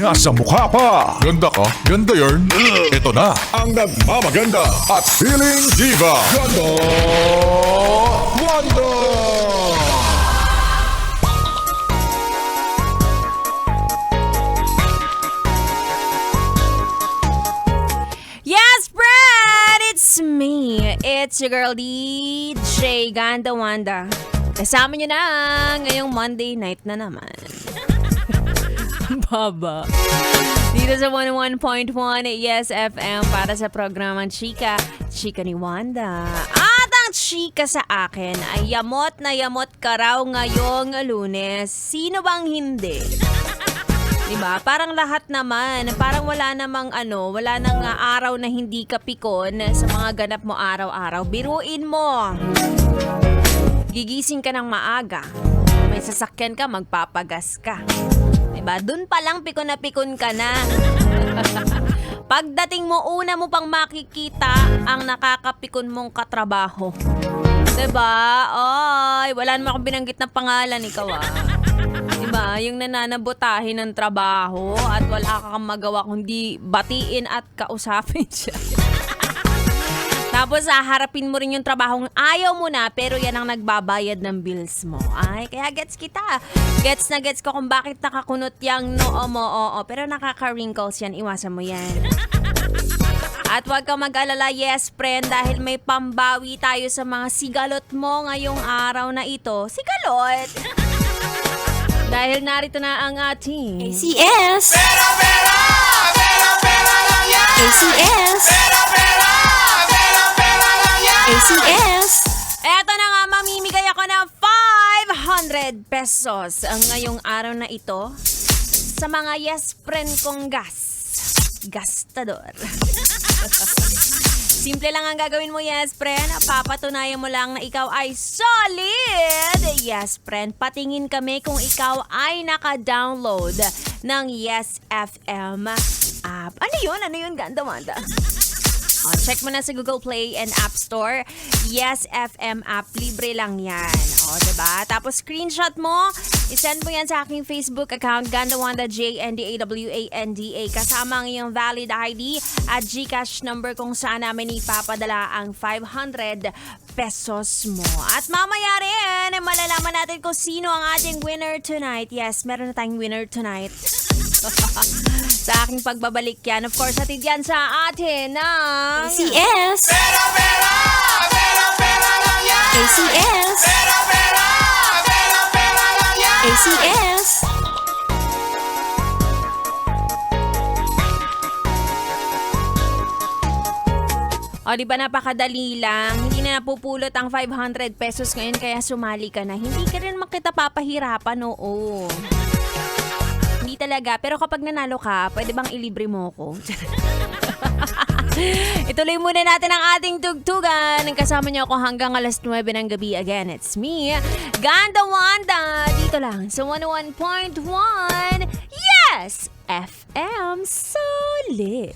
Nasa mukha pa. Ganda ka? Ganda yarn. Ito na ang nagmamaganda at feeling diva. Ganda Wanda! Yes, Brad! It's me. It's your girl DJ Ganda Wanda. Kasama nyo na ngayong Monday night na naman. Ang baba. Dito sa 101.1 Yes FM para sa programang Chika ni Wanda. At ang chika sa akin ay yamot na yamot ka raw ngayong Lunes. Sino bang hindi? Diba? Parang lahat naman. Parang wala nang araw na hindi ka pikon sa mga ganap mo araw-araw. Biruin mo. Gigising ka ng maaga. May sasakyan ka, magpapagas ka. Diba? Dun pa lang pikon na pikon ka na. Pagdating mo, una mo pang makikita ang nakakapikon mong katrabaho. Diba? Ay, wala naman akong binanggit na pangalan, ikaw Diba? Yung nananabotahin ng trabaho at wala kang magawa kundi batiin at kausapin siya. Tapos harapin mo rin yung trabahong ayaw mo na pero yan ang nagbabayad ng bills mo. Ay, kaya gets kita. Gets na gets ko kung bakit nakakunot yung noo mo, oo. Pero nakaka-wrinkles yan, iwasan mo yan. At huwag kang mag-alala, yes friend, dahil may pambawi tayo sa mga sigalot mo ngayong araw na ito. Sigalot! Dahil narito na ang ating ACS! Pera lang yan! ACS! Pera lang yan! ACS! Eto na nga, mamimigay ako ng 500 pesos ang ngayong araw na ito sa mga yes friend kong gastador. Simple lang ang gagawin mo, yes friend. Papatunayan mo lang na ikaw ay solid. Yes friend, patingin kami kung ikaw ay naka-download ng Yes FM app. Ano yun? Ganda Wanda. Check mo na sa Google Play and App Store. Yes FM app, libre lang yan. Diba? Tapos screenshot mo, isend mo yan sa aking Facebook account, Gandawanda JNDAWANDA, kasama ang iyong valid ID at GCash number kung saan namin ipapadala ang 500 pesos mo. At mamaya rin, malalaman natin kung sino ang ating winner tonight. Yes, meron na tayong winner tonight. Sa aking pagbabalik yan, of course, hatid yan sa atin ng ACS! Pera lang yan! ACS! Pera lang yan! ACS! di ba napakadali lang? Hindi na napupulot ang 500 pesos ngayon kaya sumali ka na. Hindi ka rin makita papahirapan, oo. Hindi talaga. Pero kapag nanalo ka, pwede bang ilibre mo ko? Ituloy muna natin ang ating tugtugan. Kasama niyo ako hanggang alas 9 ng gabi. Again, it's me, Ganda Wanda. Dito lang sa 101.1 Yes! FM Solid.